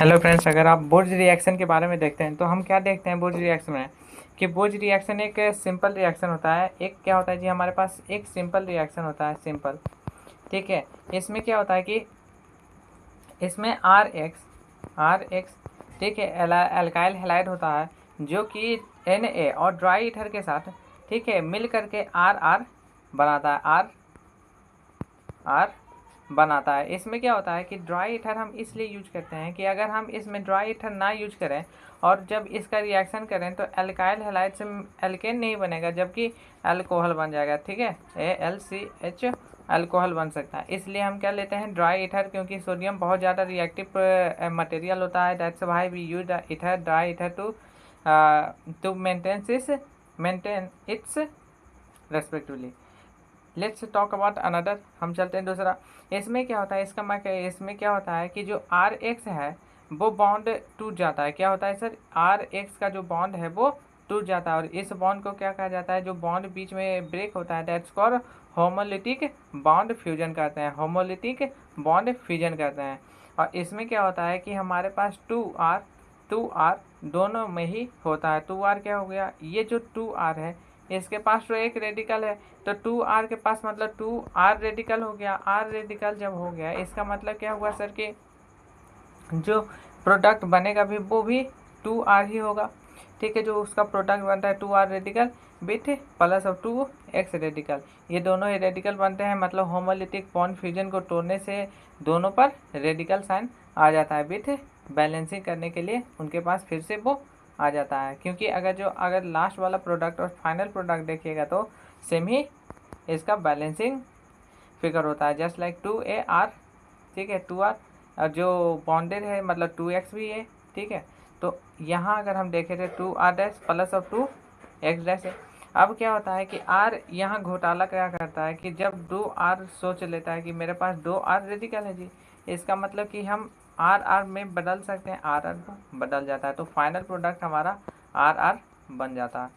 Hello friends, अगर आप बुर्ज reaction के बारे में देखते हैं तो हम क्या देखते हैं बुर्ज रिएक्शन में कि बुर्ज रिएक्शन एक सिंपल रिएक्शन होता है। एक क्या होता है जी, हमारे पास एक सिंपल रिएक्शन होता है, सिंपल। ठीक है। इसमें क्या होता है कि इसमें आर एक्स ठीक है, एल्काइल हैलाइड होता है जो कि Na और ड्राई ईथर के साथ ठीक है मिल करके आर आर बनाता है, आर आर बनाता है। इसमें क्या होता है कि ड्राई ईथर हम इसलिए यूज करते हैं कि अगर हम इसमें ड्राई ईथर ना यूज करें और जब इसका रिएक्शन करें तो एल्काइल हैलाइड से एल्केन नहीं बनेगा, जबकि अल्कोहल बन जाएगा। ठीक है, AlCH अल्कोहल बन सकता है। इसलिए हम क्या लेते हैं, ड्राई ईथर, क्योंकि सोडियम बहुत ज़्यादा रिएक्टिव मटेरियल होता है। That's why we use ether, dry ether to maintain its respectively. Let's talk about another. हम चलते हैं दूसरा। इसमें क्या होता है, इसमें क्या होता है कि जो आर एक्स है वो बॉन्ड टूट जाता है। क्या होता है सर, आर एक्स का जो बॉन्ड है वो टूट जाता है और इस बॉन्ड को क्या कहा जाता है, जो बॉन्ड बीच में ब्रेक होता है, that's called homolytic bond fusion कहते हैं, होमोलिटिक बॉन्ड फ्यूजन कहते हैं। और इसमें क्या होता है कि हमारे पास टू आर दोनों में ही होता है। टू आर क्या हो गया, ये जो टू आर है इसके पास तो एक रेडिकल है, तो टू आर के पास मतलब टू आर रेडिकल हो गया। आर रेडिकल जब हो गया इसका मतलब क्या हुआ सर कि जो प्रोडक्ट बनेगा भी वो भी टू आर ही होगा। ठीक है, जो उसका प्रोडक्ट बनता है two R radical with plus of two X radical, ये दोनों ही रेडिकल बनते हैं। मतलब होमोलिटिक बॉन्ड फ्यूजन को तोड़ने से दोनों पर रेडिकल साइन आ जाता है, विथ बैलेंसिंग करने के लिए उनके पास फिर से वो आ जाता है। क्योंकि अगर लास्ट वाला प्रोडक्ट और फाइनल प्रोडक्ट देखिएगा तो सेम ही इसका बैलेंसिंग फिगर होता है, just like two A R. ठीक है, टू आर जो बॉन्डेड है मतलब टू एक्स भी है। ठीक है, तो यहाँ अगर हम देखें तो two R dash plus of two X dash है। अब क्या होता है कि आर यहाँ घोटाला क्या करता है कि जब दो आर सोच लेता है कि मेरे पास दो आर रेडिकल है जी, इसका मतलब कि हम आर आर में बदल सकते हैं, आर आर बदल जाता है, तो फाइनल प्रोडक्ट हमारा आर आर बन जाता है।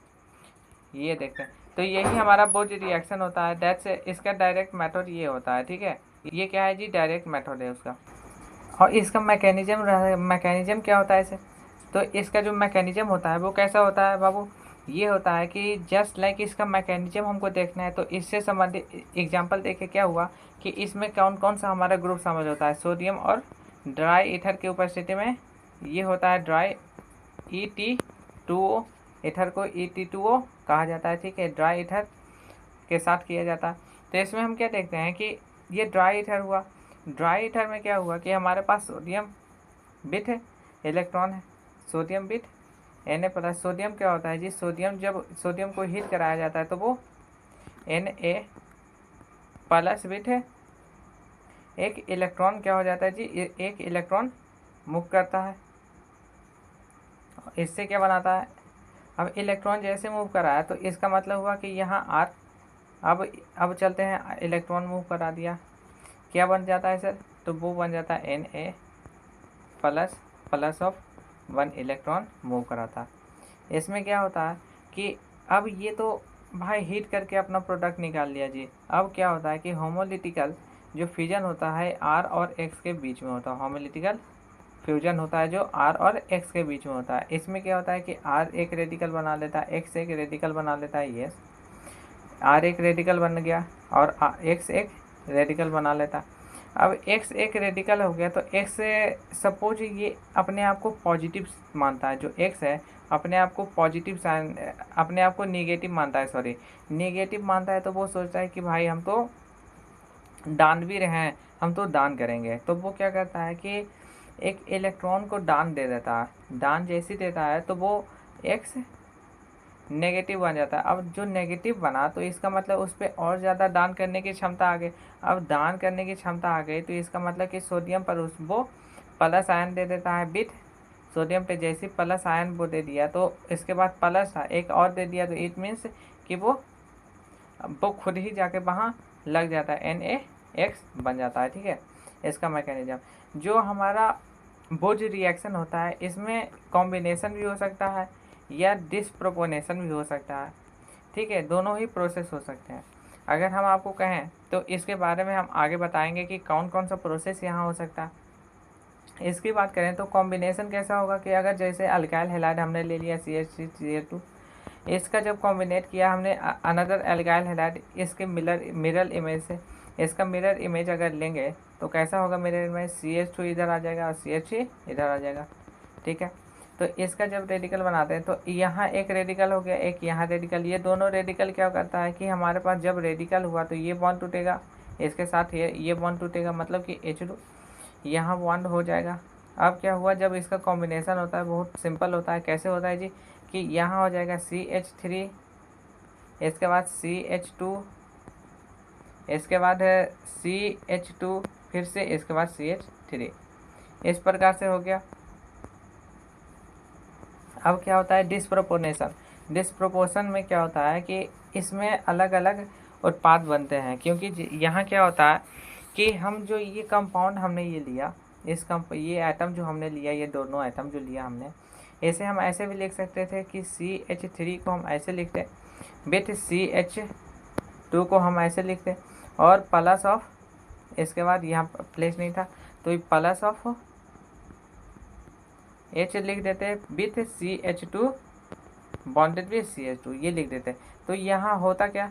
ये देखते हैं, तो यही हमारा बुर्ज रिएक्शन होता है। दैट्स इसका डायरेक्ट मेथड ये होता है। ठीक है, ये क्या है जी, डायरेक्ट मेथड है उसका। और इसका मैकेनिज्म क्या होता है इसे, तो इसका जो मैकेनिज्म होता है वो कैसा होता है बाबू, ये होता है कि जस्ट लाइक इसका मैकेनिज्म हमको देखना है। तो इससे संबंधित एग्जांपल देखे क्या हुआ कि इसमें कौन कौन सा हमारा ग्रुप शामिल होता है। सोडियम और ड्राई ईथर की उपस्थिति में ये होता है ड्राई E2O, ईथर को E2O कहा जाता है। ठीक है, ड्राई ईथर के साथ किया जाता है। तो इसमें हम क्या देखते हैं कि ये ड्राई ईथर हुआ। ड्राई ईथर में क्या हुआ कि हमारे पास सोडियम बिट है, इलेक्ट्रॉन है, सोडियम बिट Na+। सोडियम क्या होता है जी, सोडियम जब सोडियम को हीट कराया जाता है तो वो Na+ बिट है। एक इलेक्ट्रॉन क्या हो जाता है जी, एक इलेक्ट्रॉन मूव करता है, इससे क्या बनाता है। अब इलेक्ट्रॉन जैसे मूव करा है तो इसका मतलब हुआ कि यहाँ आर। अब चलते हैं, इलेक्ट्रॉन मूव करा दिया, क्या बन जाता है सर, तो वो बन जाता है Na+ plus of one electron move करा था। इसमें क्या होता है कि अब ये तो भाई हीट करके अपना प्रोडक्ट निकाल लिया जी। अब क्या होता है कि होमोलिटिकल जो फ्यूजन होता है आर और एक्स के बीच में होता है, होमोलिटिकल फ्यूजन होता है जो आर और एक्स के बीच में होता है। इसमें क्या होता है कि आर एक रेडिकल बना लेता है, एक्स एक रेडिकल बना लेता है, ये आर एक रेडिकल बन गया और एक्स एक रेडिकल बना लेता है। अब एक्स एक रेडिकल हो गया तो एक्स सपोज ये अपने आप को पॉजिटिव मानता है, जो एक्स है अपने आप को पॉजिटिव साइन, अपने आप को नेगेटिव मानता है, सॉरी नेगेटिव मानता है। तो वो सोचता है कि भाई हम तो दान भी रहे हैं, हम तो दान करेंगे। तो वो क्या करता है कि एक इलेक्ट्रॉन को दान दे देता है। दान जैसे देता है तो वो एक्स नेगेटिव बन जाता है। अब जो नेगेटिव बना तो इसका मतलब उस पर और ज़्यादा दान करने की क्षमता आ गई। अब दान करने की क्षमता आ गई तो इसका मतलब कि सोडियम पर वो प्लस आयन दे देता है बिट। सोडियम पे जैसे प्लस आयन वो दे दिया तो इसके बाद प्लस था एक और दे दिया, तो इट मीन्स कि वो खुद ही जाके वहाँ लग जाता है, Na+ बन जाता है। ठीक है, इसका मैकेनिज्म जो हमारा बुर्ज रिएक्शन होता है इसमें कॉम्बिनेशन भी हो सकता है या डिसप्रोपोर्शनेशन भी हो सकता है। ठीक है, दोनों ही प्रोसेस हो सकते हैं। अगर हम आपको कहें तो इसके बारे में हम आगे बताएंगे कि कौन कौन सा प्रोसेस यहाँ हो सकता है। इसकी बात करें तो कॉम्बिनेशन कैसा होगा कि अगर जैसे अल्काइल हैलाइड हमने ले लिया CH3CH2, इसका जब कॉम्बिनेट किया हमने अनदर एल्काइल हैलाइड, इसके मिरर इमेज से इसका मिरर इमेज अगर लेंगे तो कैसा होगा मिरर इमेज, CH2 इधर आ जाएगा और CH3 इधर आ जाएगा। ठीक है, तो इसका जब रेडिकल बनाते हैं तो यहाँ एक रेडिकल हो गया, एक यहाँ रेडिकल, ये दोनों रेडिकल क्या करता है कि हमारे पास जब रेडिकल हुआ तो ये बॉन्ड टूटेगा, इसके साथ ये बॉन्ड टूटेगा, मतलब कि H2 यहाँ बॉन्ड हो जाएगा। अब क्या हुआ, जब इसका कॉम्बिनेशन होता है बहुत सिंपल होता है। कैसे होता है जी कि यहाँ हो जाएगा CH3, इसके बाद CH2, इसके बाद है CH2, फिर से इसके बाद CH3, इस प्रकार से हो गया। अब क्या होता है डिस्प्रोपोर्शनेशन। डिस्प्रोपोर्शन में क्या होता है कि इसमें अलग अलग उत्पाद बनते हैं, क्योंकि यहाँ क्या होता है कि हम जो ये कंपाउंड हमने ये लिया, ये एटम जो हमने लिया, ये दोनों एटम जो लिया हमने, इसे हम ऐसे भी लिख सकते थे कि CH3 को हम ऐसे लिखते विथ CH2 को हम ऐसे लिखते, और प्लस ऑफ, इसके बाद यहाँ प्लेस नहीं था तो प्लस ऑफ H लिख देते with CH2 bonded with CH2, ये लिख देते। तो यहाँ होता क्या,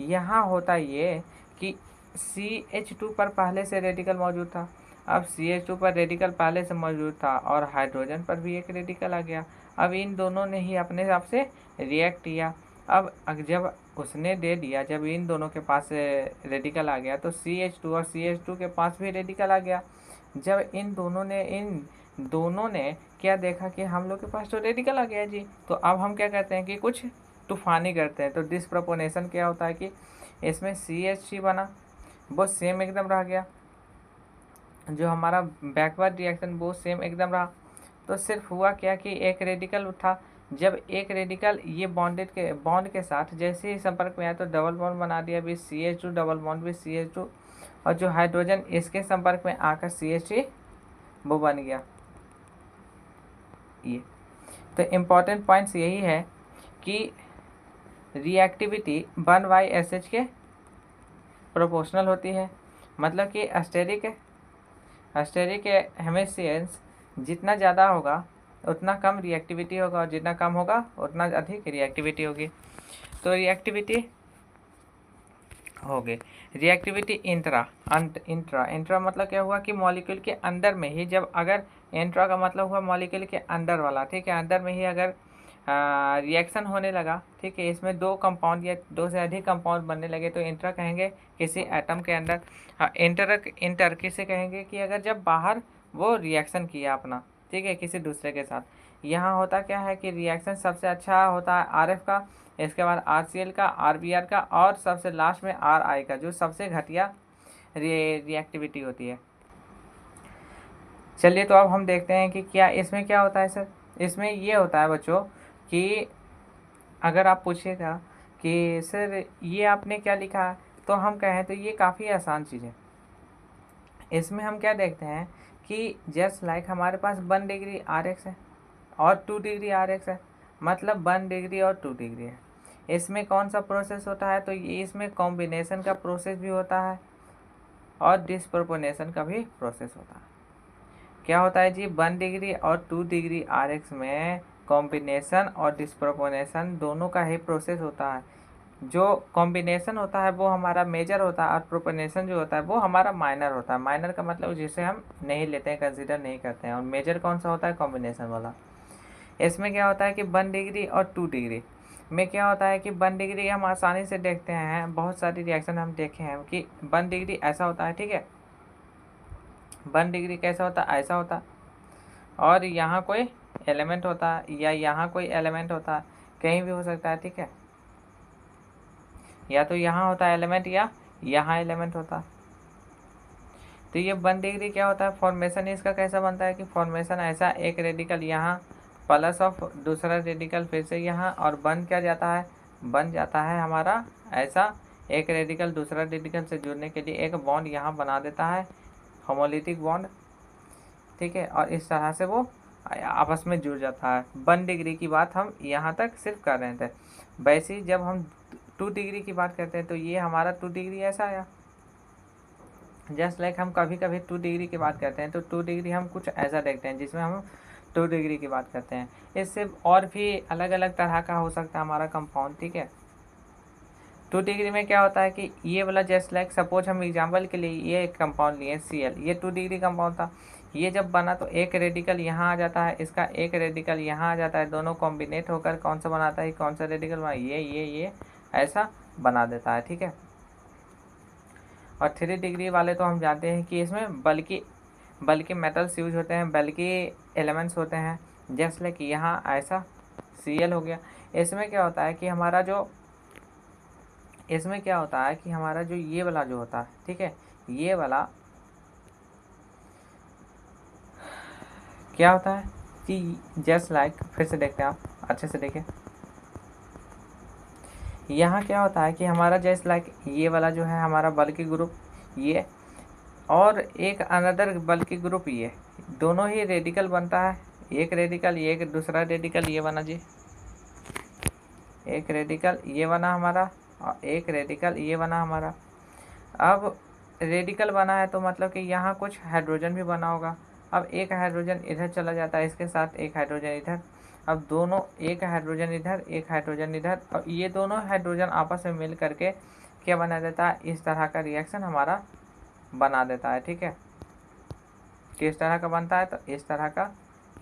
यहाँ होता ये कि CH2 पर पहले से रेडिकल मौजूद था, अब CH2 पर रेडिकल पहले से मौजूद था और हाइड्रोजन पर भी एक रेडिकल आ गया। अब इन दोनों ने ही अपने हिसाब से रिएक्ट किया। अब जब उसने दे दिया, जब इन दोनों के पास रेडिकल आ गया तो CH2 और CH2 के पास भी रेडिकल आ गया। जब इन दोनों ने क्या देखा कि हम लोग के पास तो रेडिकल आ गया जी, तो अब हम क्या करते हैं कि कुछ तूफानी करते हैं। तो डिस्प्रोपोर्शनेशन क्या होता है कि इसमें CH3 बना, वो सेम एकदम रह गया, जो हमारा बैकवर्ड रिएक्शन वो सेम एकदम रहा। तो सिर्फ हुआ क्या कि एक रेडिकल उठा, जब एक रेडिकल ये बॉन्ड के साथ जैसे ही संपर्क में आया तो डबल बॉन्ड बना दिया with CH2, double bond with CH2, और जो हाइड्रोजन इसके संपर्क में आकर CH3 वो बन गया। ये तो इम्पॉर्टेंट पॉइंट्स यही है कि रिएक्टिविटी 1/SH के प्रोपोर्शनल होती है, मतलब कि स्टेरिक हेमिस्फीयर्स जितना ज़्यादा होगा उतना कम रिएक्टिविटी होगा, और जितना कम होगा उतना अधिक रिएक्टिविटी होगी। तो रिएक्टिविटी हो गई। रिएक्टिविटी इंट्रा मतलब क्या हुआ कि मॉलिक्यूल के अंदर में ही, जब अगर इंट्रा का मतलब हुआ मॉलिक्यूल के अंदर वाला, ठीक है, अंदर में ही अगर रिएक्शन होने लगा, ठीक है, इसमें दो कंपाउंड या दो से अधिक कंपाउंड बनने लगे तो इंट्रा कहेंगे किसी एटम के अंदर। हाँ, इंटर किसे कहेंगे कि अगर जब बाहर वो रिएक्शन किया अपना, ठीक है, किसी दूसरे के साथ। यहाँ होता क्या है कि रिएक्शन सबसे अच्छा होता है RF का, इसके बाद RCl का, RBr का, और सबसे लास्ट में RI का, जो सबसे घटिया रिएक्टिविटी होती है। चलिए, तो अब हम देखते हैं कि क्या इसमें क्या होता है सर। इसमें ये होता है बच्चों कि अगर आप पूछिएगा कि सर ये आपने क्या लिखा है, तो हम कहें तो ये काफ़ी आसान चीज़ है। इसमें हम क्या देखते हैं कि जस्ट लाइक हमारे पास 1 डिग्री RX है और 2 डिग्री RX है, मतलब 1 डिग्री और 2 डिग्री है। इसमें कौन सा प्रोसेस होता है, तो ये इसमें कॉम्बिनेशन का प्रोसेस भी होता है और डिस्प्रोपोर्शनेशन का भी प्रोसेस होता है। क्या होता है जी, 1 डिग्री और 2 डिग्री RX में कॉम्बिनेशन और डिस्प्रोपोर्शनेशन दोनों का ही प्रोसेस होता है। जो कॉम्बिनेशन होता है वो हमारा मेजर होता है और प्रोपोर्शनेशन जो होता है वो हमारा माइनर होता है। माइनर का मतलब जिसे हम नहीं लेते हैं, कंसिडर नहीं करते हैं। और मेजर कौन सा होता है, कॉम्बिनेशन वाला। इसमें क्या होता है कि 1 डिग्री और 2 डिग्री में क्या होता है कि 1 डिग्री हम आसानी से देखते हैं, बहुत सारी रिएक्शन हम देखे हैं कि 1 डिग्री ऐसा होता है, ठीक है, 1 डिग्री कैसा होता है, ऐसा होता है, और यहाँ कोई एलिमेंट होता है या यहाँ कोई एलिमेंट होता है, कहीं भी हो सकता है, ठीक है, या तो यहाँ होता है एलिमेंट या यहाँ एलिमेंट होता है। तो ये 1 डिग्री क्या होता है, फॉर्मेशन इसका कैसा बनता है कि फॉर्मेशन ऐसा, एक रेडिकल यहाँ प्लस ऑफ दूसरा रेडिकल फिर से यहाँ, और बन जाता है हमारा ऐसा, एक रेडिकल दूसरा रेडिकल से जुड़ने के लिए एक बॉन्ड यहाँ बना देता है, होमोलिटिक बॉन्ड, ठीक है, और इस तरह से वो आपस में जुड़ जाता है। 1 डिग्री की बात हम यहाँ तक सिर्फ कर रहे थे। वैसे ही जब हम 2 डिग्री की बात करते हैं तो ये हमारा 2 डिग्री ऐसा आया, जस्ट लाइक हम कभी कभी 2 डिग्री की बात करते हैं तो 2 डिग्री हम कुछ ऐसा देखते हैं जिसमें हम 2 डिग्री की बात करते हैं। इससे और भी अलग अलग तरह का हो सकता है हमारा कंपाउंड, ठीक है। 2 डिग्री में क्या होता है कि ये वाला जस्ट लाइक सपोज हम एग्जाम्पल के लिए ये एक कंपाउंड लिए Cl, ये 2 डिग्री कंपाउंड था। ये जब बना तो एक रेडिकल यहाँ आ जाता है, इसका एक रेडिकल यहाँ आ जाता है, दोनों कॉम्बिनेट होकर कौन सा बनाता है, कौन सा रेडिकल बना, ये ऐसा बना देता है, ठीक है। और 3 डिग्री वाले तो हम जानते हैं कि इसमें बल्कि मेटल्स यूज होते हैं, बल्कि एलिमेंट्स होते हैं, जस्ट लाइक यहाँ ऐसा Cl हो गया। इसमें क्या होता है कि हमारा जो ये वाला जो होता है, ठीक है, ये वाला क्या होता है कि जस्ट लाइक फिर से देखते हैं, आप अच्छे से देखें। यहाँ क्या होता है कि हमारा जस्ट लाइक ये वाला जो है हमारा बल्कि ग्रुप ये, और एक अनदर बल्कि ग्रुप ये, दोनों ही रेडिकल बनता है। एक रेडिकल ये, एक दूसरा रेडिकल ये बना जी, एक रेडिकल ये बना हमारा और एक रेडिकल ये बना हमारा। अब रेडिकल बना है तो मतलब कि यहाँ कुछ हाइड्रोजन भी बना होगा। अब एक हाइड्रोजन इधर चला जाता है, इसके साथ एक हाइड्रोजन इधर, अब दोनों एक हाइड्रोजन इधर एक हाइड्रोजन इधर, और ये दोनों हाइड्रोजन आपस में मिल करके क्या बना देता है, इस तरह का रिएक्शन हमारा बना देता है, ठीक है। किस तरह का बनता है, तो इस तरह का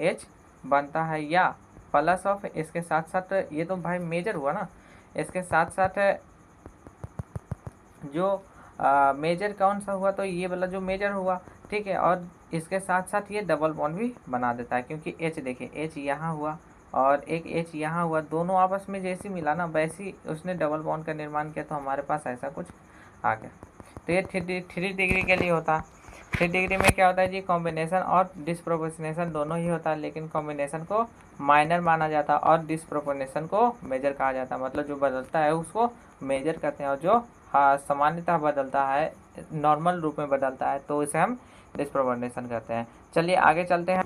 H बनता है, या प्लस ऑफ इसके साथ साथ, ये तो भाई मेजर हुआ ना, इसके साथ साथ जो मेजर कौन सा हुआ, तो ये वाला जो मेजर हुआ, ठीक है। और इसके साथ साथ ये डबल बॉन्ड भी बना देता है, क्योंकि H देखिए H यहाँ हुआ और एक H यहाँ हुआ, दोनों आपस में जैसी मिला ना वैसी उसने डबल बॉन्ड का निर्माण किया, तो हमारे पास ऐसा कुछ आ गया। तो ये 3 डिग्री के लिए होता है। 3 डिग्री में क्या होता है जी, कॉम्बिनेशन और डिस्प्रोपोर्शनेशन दोनों ही होता है, लेकिन कॉम्बिनेशन को माइनर माना जाता है और डिस्प्रोपोर्शनेशन को मेजर कहा जाता है। मतलब जो बदलता है उसको मेजर करते हैं, और जो सामान्यतः बदलता है, नॉर्मल रूप में बदलता है, तो इसे हम डिस्प्रोपोर्शनेशन कहते हैं। चलिए आगे चलते हैं।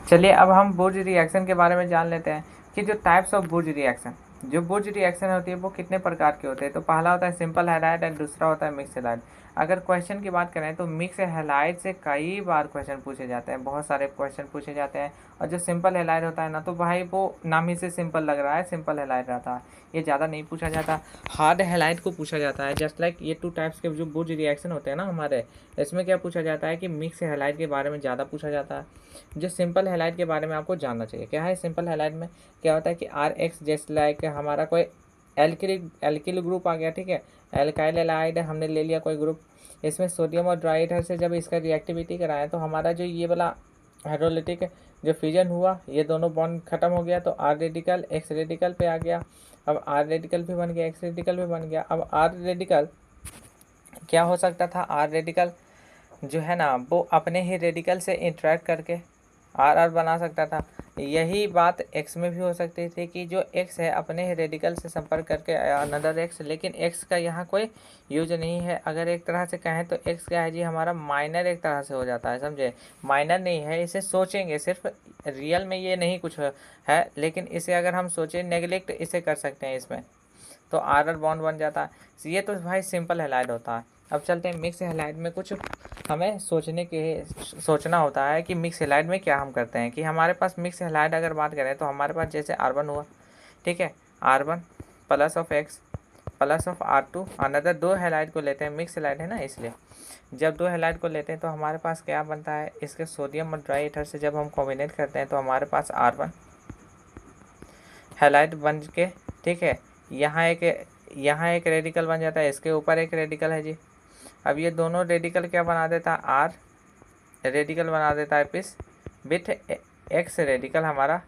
चलिए अब हम बुर्ज रिएक्शन के बारे में जान लेते हैं कि जो टाइप्स ऑफ बुर्ज रिएक्शन, जो बुर्ज रिएक्शन होती है वो कितने प्रकार के होते हैं। तो पहला होता है सिंपल हैलाइड और दूसरा होता है मिक्स हैलाइड। अगर क्वेश्चन की बात करें तो मिक्स हैलाइड से कई बार क्वेश्चन पूछे जाते हैं, बहुत सारे क्वेश्चन पूछे जाते हैं। और जो सिंपल हैलाइड होता है ना, तो भाई वो नाम ही से सिंपल लग रहा है, सिंपल हैलाइड रहता है, ये ज़्यादा नहीं पूछा जाता। हार्ड हैलाइड को पूछा जाता है, जस्ट लाइक ये 2 टाइप्स के जो बुर्ज रिएक्शन होते हैं ना हमारे, इसमें क्या पूछा जाता है कि मिक्स हैलाइड के बारे में ज़्यादा पूछा जाता है। जो सिंपल हैलाइड के बारे में आपको जानना चाहिए, क्या है सिंपल हैलाइड में, क्या होता है कि RX जस्ट लाइक हमारा कोई एल्किल ग्रुप आ गया, ठीक है, एल्काइल हैलाइड हमने ले लिया कोई ग्रुप, इसमें सोडियम और ड्राइटर से जब इसका रिएक्टिविटी कराएं तो हमारा जो ये वाला हाइड्रोलिटिक जो फ्यूजन हुआ, ये दोनों बॉन्ड खत्म हो गया, तो R रेडिकल X रेडिकल पे आ गया। अब R रेडिकल भी बन गया, X रेडिकल भी बन गया। अब R रेडिकल क्या हो सकता था, R रेडिकल जो है ना वो अपने ही रेडिकल से इंटरेक्ट करके RR बना सकता था। यही बात X में भी हो सकती थी कि जो X है अपने ही रेडिकल से संपर्क करके अनदर X, लेकिन X का यहाँ कोई यूज नहीं है। अगर एक तरह से कहें तो X क्या है जी, हमारा माइनर एक तरह से हो जाता है, समझे, माइनर नहीं है, इसे सोचेंगे सिर्फ, रियल में ये नहीं कुछ है, लेकिन इसे अगर हम सोचें नेगलेक्ट इसे कर सकते हैं इसमें, तो RR बॉन्ड बन जाता है। ये तो भाई सिंपल हैलाइड होता है। अब चलते हैं मिक्स हैलाइड में, कुछ हमें सोचना होता है कि मिक्स हैलाइड में क्या हम करते हैं। कि हमारे पास मिक्स हैलाइड अगर बात करें तो हमारे पास जैसे R1 हुआ, ठीक है, R1 plus of X plus of R2, another 2 halide को लेते हैं, मिक्स हैलाइड है ना, इसलिए जब 2 हैलाइड को लेते हैं तो हमारे पास क्या बनता है, इसके सोडियम और ड्राई ईथर से जब हम कॉम्बिनेट करते हैं तो हमारे पास R1 हैलाइड बन के, ठीक है, यहाँ एक रेडिकल बन जाता है, इसके ऊपर एक रेडिकल है जी। अब ये दोनों रेडिकल क्या बना देता है, R रेडिकल बना देता है पीस विथ X रेडिकल हमारा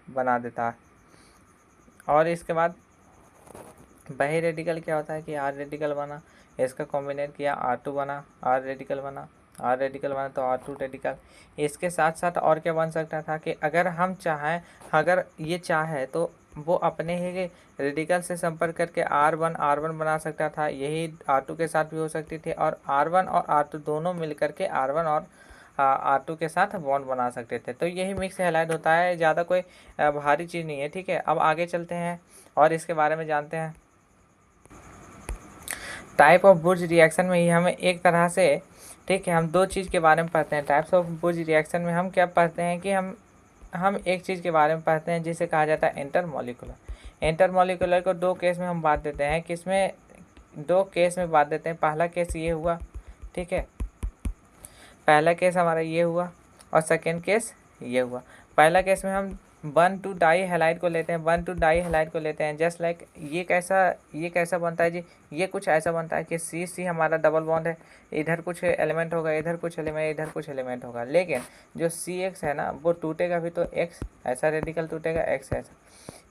बना देता है। और इसके बाद वही रेडिकल क्या होता है कि R रेडिकल बना, इसका कॉम्बिनेट किया, R2 बना, R रेडिकल बना, R रेडिकल बना तो R2 रेडिकल। इसके साथ साथ और क्या बन सकता था कि अगर हम चाहें, अगर ये चाहे तो वो अपने ही रेडिकल से संपर्क करके R1 बना सकता था, यही R2 के साथ भी हो सकती थी, और R1 और R2 दोनों मिलकर के R1 और R2 के साथ बॉन्ड बना सकते थे। तो यही मिक्स हैलाइड होता है, ज़्यादा कोई भारी चीज़ नहीं है, ठीक है। अब आगे चलते हैं और इसके बारे में जानते हैं। टाइप ऑफ बुर्ज रिएक्शन में ही हमें एक तरह से, ठीक है, हम दो चीज़ के बारे में पढ़ते हैं। टाइप्स ऑफ बुर्ज रिएक्शन में हम क्या पढ़ते हैं कि हम एक चीज़ के बारे में पढ़ते हैं जिसे कहा जाता है इंटरमॉलिक्यूलर। इंटरमॉलिक्यूलर को दो केस में हम बांट देते हैं। किसमें? दो केस में बांट देते हैं। पहला केस ये हुआ, ठीक है, पहला केस हमारा ये हुआ और सेकेंड केस ये हुआ। पहला केस में हम 1,2 डाई हैलाइड को लेते हैं, 1,2 डाई हैलाइड को लेते हैं। जस्ट लाइक ये कैसा बनता है जी? ये कुछ ऐसा बनता है कि सी हमारा डबल बॉन्ड है, इधर कुछ एलिमेंट होगा, इधर कुछ एलिमेंट होगा। लेकिन जो CX है ना वो टूटेगा भी तो X ऐसा रेडिकल टूटेगा, X ऐसा।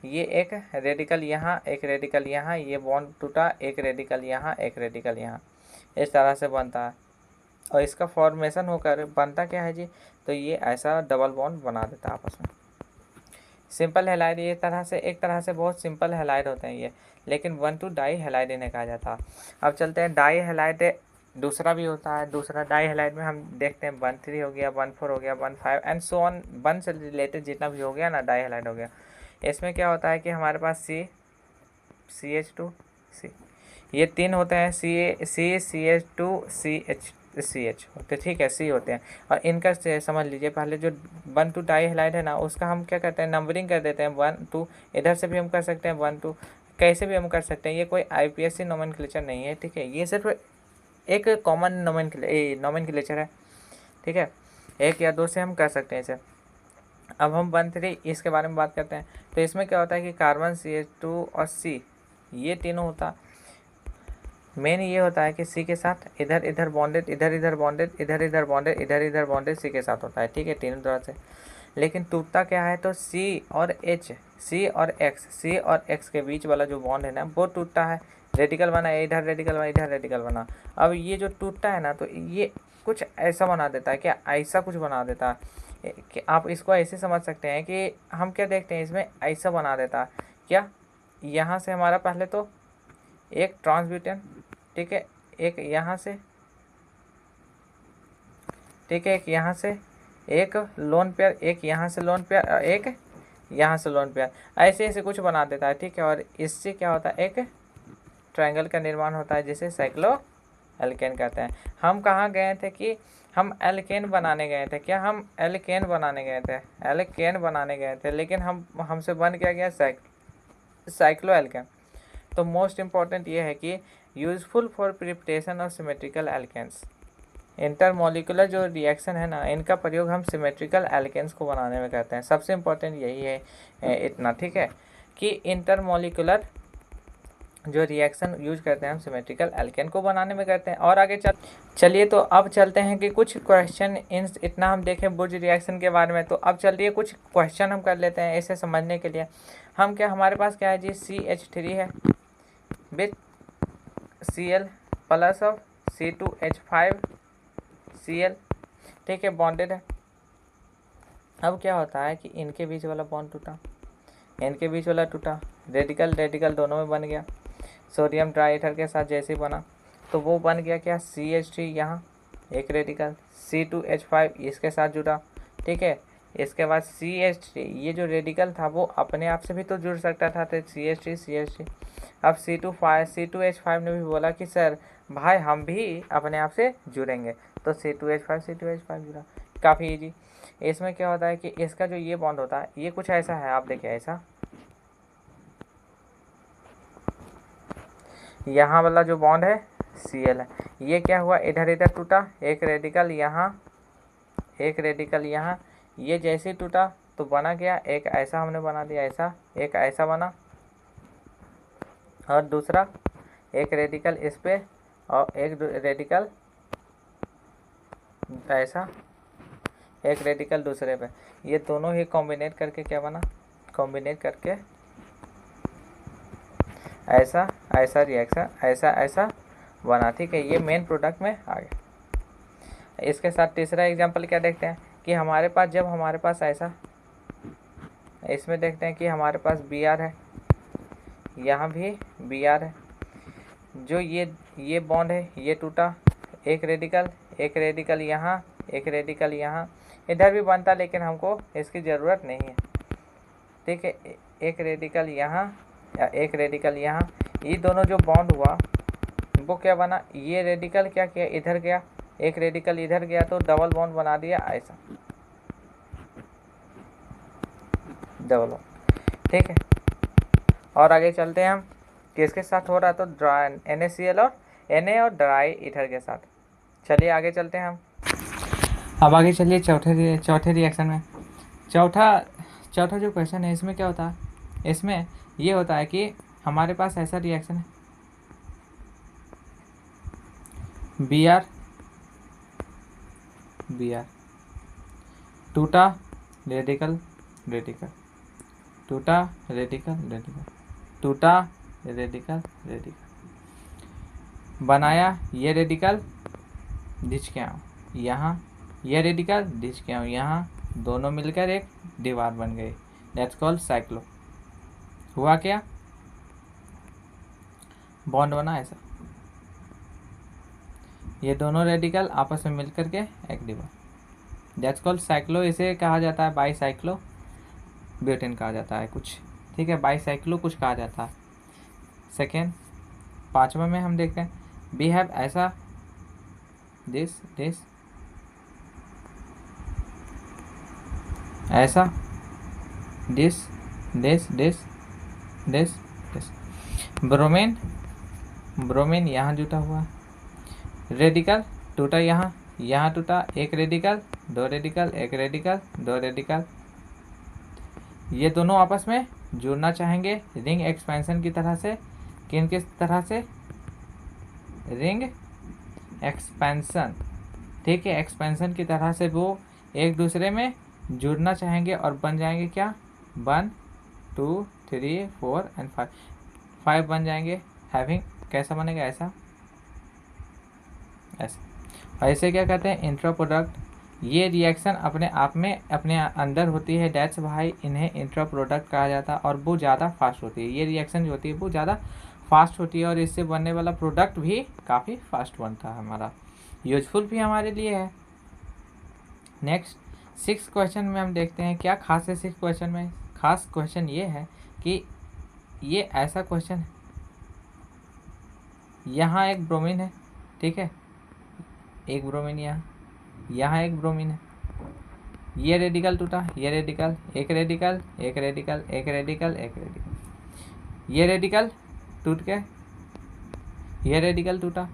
ये एक रेडिकल यहाँ, एक रेडिकल यहाँ, ये बॉन्ड टूटा, एक रेडिकल यहाँ, एक रेडिकल यहाँ, इस तरह से बनता है। और इसका फॉर्मेशन होकर बनता क्या है जी? तो ये ऐसा डबल बॉन्ड बना देता है आपस में। सिंपल हैलाइड ये एक तरह से बहुत सिंपल हैलाइड होते हैं ये, लेकिन 1,2 डाई हैलाइड इन्हें कहा जाता है। अब चलते हैं डाई हैलाइड दूसरा भी होता है। दूसरा डाई हैलाइड में हम देखते हैं 1,3 हो गया, 1,4 हो गया, 1,5 एंड सो ऑन, 1 से रिलेटेड जितना भी हो गया ना डाई हैलाइड हो गया। इसमें क्या होता है कि हमारे पास CH2 C, ये 3 होते हैं, CH2 CH होते, ठीक है, C होते हैं। और इनका समझ लीजिए, पहले जो 1,2 डाई हैलाइड है ना उसका हम क्या करते हैं, नंबरिंग कर देते हैं 1 2। इधर से भी हम कर सकते हैं 1 2, कैसे भी हम कर सकते हैं। ये कोई IPSC नोमेनक्लेचर नहीं है, ठीक है, ये सिर्फ एक कॉमन नोमेनक्लेचर है, ठीक है, 1 या 2 से हम कर सकते हैं इसे। अब हम 1,3 इसके बारे में बात करते हैं। तो इसमें क्या होता है कि कार्बन CH2 और C ये तीनों होता, मेन ये होता है कि C के साथ इधर बॉन्डेड, इधर बॉन्डेड, इधर बॉन्डेड C के साथ होता है, ठीक है, तीनों तरह से। लेकिन टूटता क्या है? तो C और X के बीच वाला जो बॉन्ड है ना वो टूटता है, रेडिकल बना, इधर रेडिकल बना, इधर रेडिकल बना। अब ये जो टूटता है ना तो ये कुछ ऐसा बना देता है, क्या ऐसा कुछ बना देता है कि आप इसको ऐसे समझ सकते हैं कि हम क्या देखते हैं इसमें, ऐसा बना देता है क्या, यहाँ से हमारा पहले तो एक ट्रांसब्यूटेन, ठीक है, एक यहाँ से, ठीक है, एक यहाँ से एक लोन पेयर, एक यहाँ से लोन पेयर, एक यहाँ से लोन पेयर, ऐसे कुछ बना देता है, ठीक है। और इससे क्या होता है, एक ट्रायंगल का निर्माण होता है जिसे साइक्लो एल्केन कहते हैं। हम कहाँ गए थे कि हम एल्केन बनाने गए थे, क्या हम एल्केन बनाने गए थे, लेकिन हमसे बन क्या गया, साइक्लो एल्केन। तो मोस्ट इम्पॉर्टेंट ये है कि useful for preparation of symmetrical alkanes. Intermolecular जो रिएक्शन है ना इनका प्रयोग हम सिमेट्रिकल एल्केन्स को बनाने में करते हैं। सबसे इम्पोर्टेंट यही है इतना, ठीक है, कि इंटरमॉलिक्यूलर जो रिएक्शन यूज करते हैं हम सिमेट्रिकल एल्केन को बनाने में करते हैं। और आगे चलिए तो अब चलते हैं कि कुछ क्वेश्चन इतना हम देखें बुर्ज रिएक्शन के बारे में। तो अब चलिए कुछ क्वेश्चन हम कर लेते हैं इसे समझने के लिए। हमारे पास क्या है जी, CH3 है with Cl plus of C2H5Cl, ठीक है, बॉन्डेड है। अब क्या होता है कि इनके बीच वाला बॉन्ड टूटा, रेडिकल दोनों में बन गया। सोडियम ट्राईथर के साथ जैसे बना तो वो बन गया क्या, CH3 यहाँ एक रेडिकल, C2H5 इसके साथ जुड़ा, ठीक है। इसके बाद CH3 ये जो रेडिकल था वो अपने आप से भी तो जुड़ सकता था, तो CH3। अब C2H5 ने भी बोला कि सर भाई हम भी अपने आप से जुड़ेंगे, तो C2H5 जुड़ा, काफ़ी इजी। इसमें क्या होता है कि इसका जो ये बॉन्ड होता है ये कुछ ऐसा है, आप देखिए ऐसा, यहाँ वाला जो बॉन्ड है Cl है, ये क्या हुआ, इधर टूटा, एक रेडिकल यहाँ, ये जैसे टूटा तो बना गया एक ऐसा, हमने बना दिया ऐसा, एक ऐसा बना, और दूसरा एक रेडिकल इस पे और एक रेडिकल ऐसा, एक रेडिकल दूसरे पे, ये दोनों ही कॉम्बिनेट करके क्या बना, ऐसा रिएक्शन ऐसा बना, ठीक है, ये मेन प्रोडक्ट में आ गया। इसके साथ तीसरा एग्जांपल क्या देखते हैं कि हमारे पास ऐसा, इसमें देखते हैं कि हमारे पास Br है, यहाँ भी Br है, जो ये बॉन्ड है ये टूटा, एक रेडिकल यहाँ, एक रेडिकल यहाँ, इधर भी बनता लेकिन हमको इसकी ज़रूरत नहीं है, ठीक है, एक रेडिकल यहाँ या एक रेडिकल यहाँ, ये दोनों जो बॉन्ड हुआ वो क्या बना, ये रेडिकल क्या किया, इधर गया, एक रेडिकल इधर गया तो डबल बॉन्ड बना दिया ऐसा, डबल बॉन्ड। ठीक है, और आगे चलते हैं हम, किसके साथ हो रहा है, तो ड्राई NaCl और Na और ड्राई ईथर के साथ। चलिए आगे चलते हैं हम। अब आगे चलिए चौथे रिएक्शन में। चौथा जो क्वेश्चन है इसमें क्या होता है, इसमें ये होता है कि हमारे पास ऐसा रिएक्शन है Br टूटा रेडिकल टूटा रेडिकल टूटा रेडिकल बनाया ये रेडिकल खींच के आओ यहाँ, ये रेडिकल खींच के आओ यहाँ, दोनों मिलकर एक दीवार बन गई, दैट्स कॉल्ड साइक्लो। हुआ क्या, बॉन्ड बना ऐसा, ये दोनों रेडिकल आपस में मिलकर के एक दीवार, दैट्स कॉल्ड साइक्लो। इसे कहा जाता है बाईसाइक्लो ब्यूटेन कहा जाता है कुछ। ठीक है, बाईसाइक्लो कुछ कहा जाता है। सेकेंड, पांचवा में हम देखते हैं वी हैव ऐसा दिस ऐसा दिस ब्रोमीन यहाँ जुटा हुआ, रेडिकल टूटा यहाँ टूटा, एक रेडिकल दो रेडिकल, एक रेडिकल दो रेडिकल, ये दोनों आपस में जुड़ना चाहेंगे रिंग एक्सपेंशन की तरह से। किन किस तरह से, रिंग एक्सपेंशन। ठीक है, एक्सपेंशन की तरह से वो एक दूसरे में जुड़ना चाहेंगे और बन जाएंगे क्या, 1 2 3 4 एंड 5 बन जाएंगे। हैविंग कैसा बनेगा, ऐसा ऐसे क्या कहते हैं, इंट्रा प्रोडक्ट। ये रिएक्शन अपने आप में अपने अंदर होती है, दैट्स वाई इन्हें इंट्रा प्रोडक्ट कहा जाता है, और वो ज़्यादा फास्ट होती है। ये रिएक्शन जो होती है वो ज़्यादा फास्ट होती है और इससे बनने वाला प्रोडक्ट भी काफ़ी फास्ट बनता है हमारा, यूजफुल भी हमारे लिए है। नेक्स्ट 6 क्वेश्चन में हम देखते हैं क्या खास है 6 क्वेश्चन में। खास क्वेश्चन ये है कि ये ऐसा क्वेश्चन है, यहाँ एक ब्रोमीन है, ठीक है, एक ब्रोमीन यहाँ एक ब्रोमीन है, ये रेडिकल टूटा, ये रेडिकल, एक रेडिकल एक रेडिकल एक रेडिकल एक रेडिकल, ये रेडिकल टूट के, ये रेडिकल टूटा,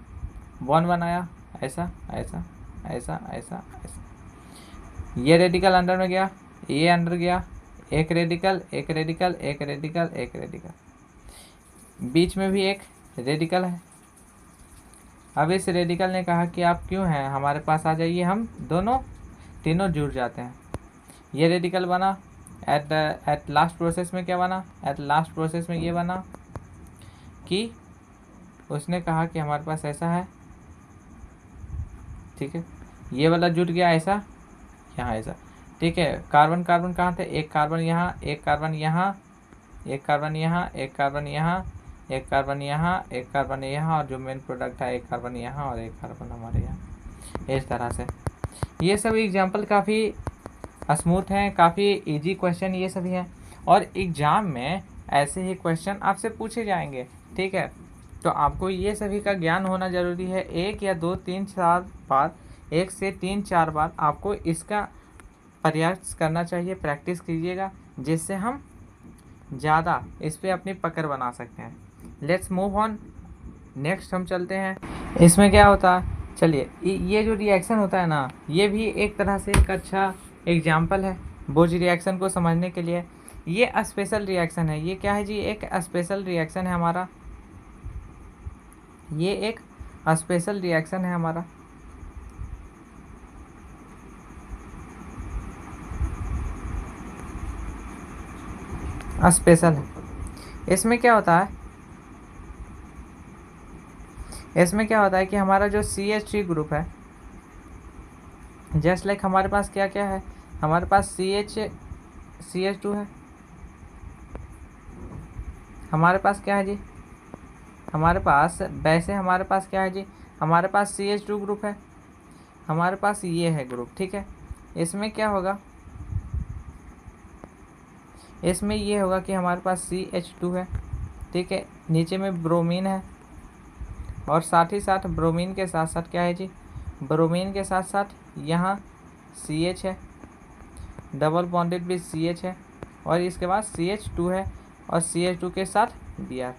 बॉन्ड बनाया ऐसा ऐसा ऐसा ऐसा ऐसा, ये रेडिकल अंदर में गया, ये अंदर गया, एक रेडिकल एक रेडिकल एक रेडिकल एक रेडिकल, बीच में भी एक रेडिकल है। अब इस रेडिकल ने कहा कि आप क्यों हैं, हमारे पास आ जाइए, हम तीनों जुड़ जाते हैं। ये रेडिकल बना, एट लास्ट प्रोसेस में क्या बना, एट लास्ट प्रोसेस में ये बना कि उसने कहा कि हमारे पास ऐसा है, ठीक है, ये वाला जुट गया ऐसा, यहाँ ऐसा, ठीक है। कार्बन कार्बन कहाँ थे, एक कार्बन यहाँ, एक कार्बन यहाँ, एक कार्बन यहाँ, एक कार्बन यहाँ, एक कार्बन यहाँ, एक कार्बन यहाँ, और जो मेन प्रोडक्ट है एक कार्बन यहाँ और एक कार्बन हमारे यहाँ। इस तरह से ये सब एग्जाम्पल काफ़ी स्मूथ हैं, काफ़ी इजी क्वेश्चन ये सभी हैं, और एग्ज़ाम में ऐसे ही क्वेश्चन आपसे पूछे जाएंगे। ठीक है, तो आपको ये सभी का ज्ञान होना ज़रूरी है। 1 या 2 3 4 बार, 1 से 3 4 बार आपको इसका प्रयास करना चाहिए, प्रैक्टिस कीजिएगा, जिससे हम ज़्यादा इस पर अपनी पकड़ बना सकते हैं। लेट्स मूव ऑन, नेक्स्ट हम चलते हैं। इसमें क्या होता है, चलिए ये जो रिएक्शन होता है ना, ये भी एक तरह से एक अच्छा एग्जाम्पल है बोझ रिएक्शन को समझने के लिए। ये स्पेशल रिएक्शन है, ये क्या है जी, एक स्पेशल रिएक्शन है हमारा, ये एक स्पेशल रिएक्शन है हमारा। स्पेशल है। इसमें क्या होता है, इसमें क्या होता है कि हमारा जो CH3 ग्रुप है, जस्ट लाइक हमारे पास क्या क्या है, हमारे पास CH2 है, हमारे पास क्या है जी, हमारे पास वैसे हमारे पास क्या है जी, हमारे पास CH2 ग्रुप है, हमारे पास ये है ग्रुप, ठीक है। इसमें क्या होगा, इसमें ये होगा कि हमारे पास CH2 है, ठीक है, नीचे में ब्रोमीन है, और साथ ही साथ ब्रोमीन के साथ साथ क्या है जी, ब्रोमीन के साथ साथ यहाँ CH है, डबल बॉन्डेड भी CH है, और इसके बाद CH2 है, और CH2 के साथ Br।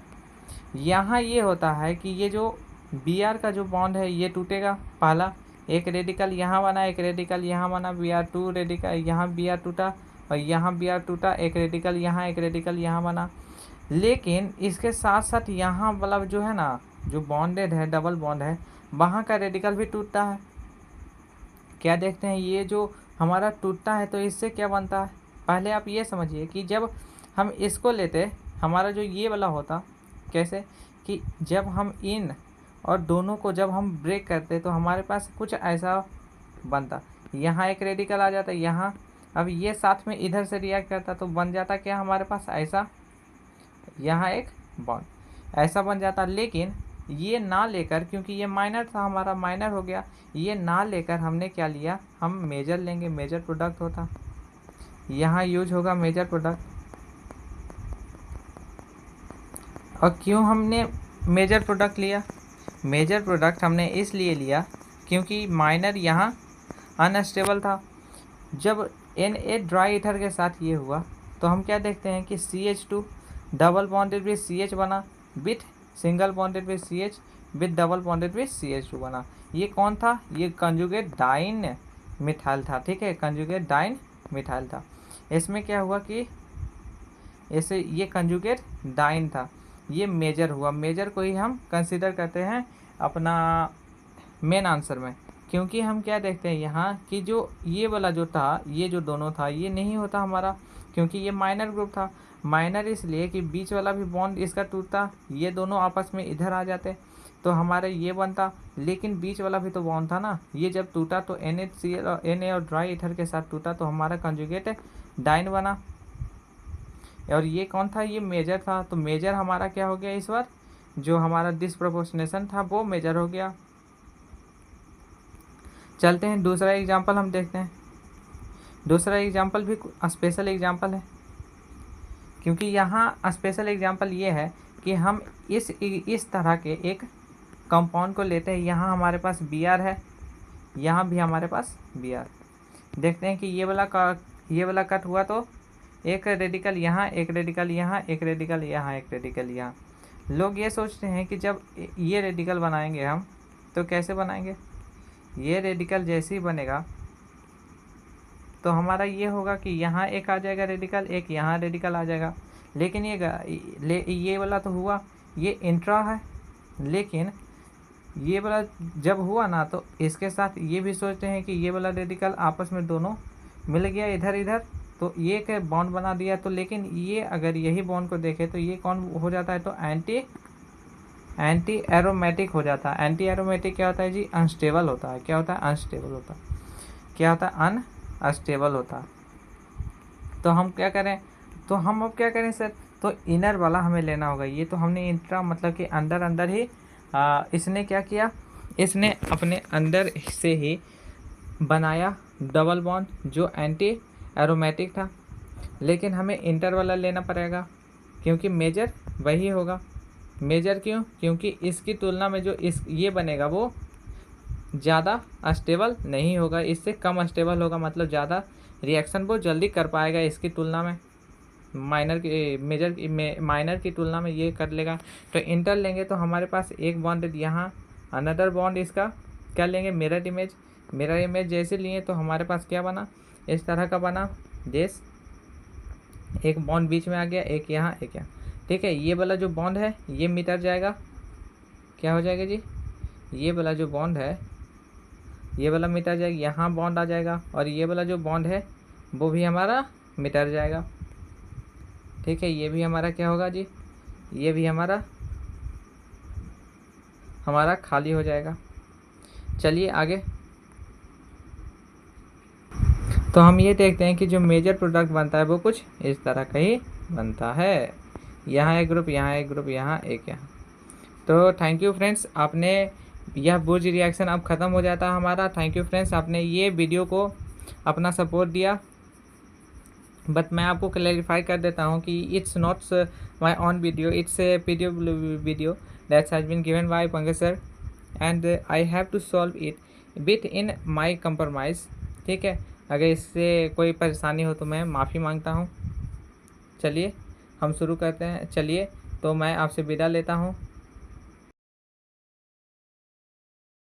यहाँ ये होता है कि ये जो Br का जो बॉन्ड है ये टूटेगा, पहला एक रेडिकल यहाँ बना, एक रेडिकल यहाँ बना, Br2 रेडिकल यहाँ Br टूटा, और यहाँ Br टूटा, एक रेडिकल यहाँ, एक रेडिकल यहाँ बना। लेकिन इसके साथ साथ यहाँ वाला जो है ना, जो बॉन्डेड है, डबल बॉन्ड है, वहाँ का रेडिकल भी टूटता है। क्या देखते हैं, ये जो हमारा टूटता है तो इससे क्या बनता है, पहले आप ये समझिए कि जब हम इसको लेते, हमारा जो ये वाला होता, कैसे कि जब हम इन और दोनों को जब हम ब्रेक करते तो हमारे पास कुछ ऐसा बनता, यहाँ एक रेडिकल आ जाता, यहाँ अब ये साथ में इधर से रिएक्ट करता तो बन जाता क्या हमारे पास ऐसा, यहाँ एक बॉन्ड ऐसा बन जाता। लेकिन ये ना लेकर, क्योंकि ये माइनर था, हमारा माइनर हो गया, ये ना लेकर हमने क्या लिया, हम मेजर लेंगे, मेजर प्रोडक्ट होता, यहाँ यूज होगा मेजर प्रोडक्ट। और क्यों हमने मेजर प्रोडक्ट लिया, मेजर प्रोडक्ट हमने इसलिए लिया क्योंकि माइनर यहाँ अनस्टेबल था। जब Na ड्राई ईथर के साथ ये हुआ तो हम क्या देखते हैं कि CH2 double bonded with CH बना, with single bonded with CH, with double bonded with CH2 बना। ये कौन था, ये कंजुगेट डाइन मिथाइल था, ठीक है, कंजुगेट डाइन मिथाइल था। इसमें क्या हुआ कि ऐसे ये कंजुगेट डाइन था, ये मेजर हुआ, मेजर को ही हम कंसीडर करते हैं अपना मेन आंसर में, क्योंकि हम क्या देखते हैं यहाँ कि जो ये वाला जो था, ये जो दोनों था, ये नहीं होता हमारा, क्योंकि ये माइनर ग्रुप था। माइनर इसलिए कि बीच वाला भी बॉन्ड इसका टूटता, ये दोनों आपस में इधर आ जाते तो हमारे ये बनता, लेकिन बीच वाला भी तो बॉन्ड था ना, ये जब टूटा तो NaCl और Na और ड्राई ईथर के साथ टूटा तो हमारा कंजुगेट डाइन बना। और ये कौन था, ये मेजर था, तो मेजर हमारा क्या हो गया इस बार, जो हमारा डिसप्रोपोर्शनेशन था वो मेजर हो गया। चलते हैं दूसरा एग्जांपल हम देखते हैं। दूसरा एग्जांपल भी स्पेशल एग्जांपल है, क्योंकि यहाँ स्पेशल एग्जांपल ये है कि हम इस तरह के एक कंपाउंड को लेते हैं, यहाँ हमारे पास Br है, यहाँ भी हमारे पास Br। देखते हैं कि ये वाला कट हुआ तो एक रेडिकल यहाँ, एक रेडिकल यहाँ, एक रेडिकल यहाँ, एक रेडिकल यहाँ। लोग ये सोचते हैं कि जब ये रेडिकल बनाएंगे हम तो कैसे बनाएंगे, ये रेडिकल जैसे ही बनेगा तो हमारा ये होगा कि यहाँ एक आ जाएगा रेडिकल, एक यहाँ रेडिकल आ जाएगा। लेकिन ये वाला तो हुआ, ये इंट्रा है, लेकिन ये वाला जब हुआ ना तो इसके साथ ये भी सोचते हैं कि ये वाला रेडिकल आपस में दोनों मिल गया इधर इधर, तो ये एक बॉन्ड बना दिया। तो लेकिन ये अगर यही बॉन्ड को देखें तो ये कौन हो जाता है, तो एंटी एरोमेटिक हो जाता है। एंटी एरोमेटिक क्या होता है जी, अनस्टेबल होता है। क्या होता है, अनस्टेबल होता है। क्या होता है, अनस्टेबल होता है। तो हम क्या करें, तो हम अब क्या करें सर, तो इनर वाला हमें लेना होगा। ये तो हमने इंट्रा मतलब कि अंदर अंदर ही इसने क्या किया, इसने अपने अंदर से ही बनाया डबल बॉन्ड जो एंटी एरोमेटिक था। लेकिन हमें इंटर वाला लेना पड़ेगा क्योंकि मेजर वही होगा। मेजर क्यों, क्योंकि इसकी तुलना में जो ये बनेगा वो ज़्यादा अस्टेबल नहीं होगा, इससे कम अस्टेबल होगा, मतलब ज़्यादा रिएक्शन वो जल्दी कर पाएगा इसकी तुलना में। माइनर की तुलना में ये कर लेगा। तो इंटर लेंगे तो हमारे पास एक बॉन्ड यहाँ, अनदर बॉन्ड इसका क्या लेंगे, मिरर इमेज जैसे लिए तो हमारे पास क्या बना, इस तरह का बना देश, एक बॉन्ड बीच में आ गया, एक यहाँ एक यहाँ, ठीक है। ये वाला जो बॉन्ड है ये मिटर जाएगा, क्या हो जाएगा जी, ये वाला जो बॉन्ड है ये वाला मिटर जाएगा, यहाँ बॉन्ड आ जाएगा, और ये वाला जो बॉन्ड है वो भी हमारा मिटर जाएगा, ठीक है। ये भी हमारा क्या होगा जी, ये भी हमारा खाली हो जाएगा। चलिए आगे, तो हम ये देखते हैं कि जो मेजर प्रोडक्ट बनता है वो कुछ इस तरह का ही बनता है। यहाँ एक ग्रुप, यहाँ एक ग्रुप, यहाँ एक, यहाँ। तो थैंक यू फ्रेंड्स, आपने यह बुर्ज रिएक्शन अब ख़त्म हो जाता है हमारा। थैंक यू फ्रेंड्स, आपने ये वीडियो को अपना सपोर्ट दिया। बट मैं आपको क्लैरिफाई कर देता हूँ कि it's not my own video, it's a PDF video. That's has been given by Pankaj sir and I have to solve it bit in my compromise. ठीक है, अगर इससे कोई परेशानी हो तो मैं माफ़ी मांगता हूँ। चलिए हम शुरू करते हैं। चलिए तो मैं आपसे विदा लेता हूँ।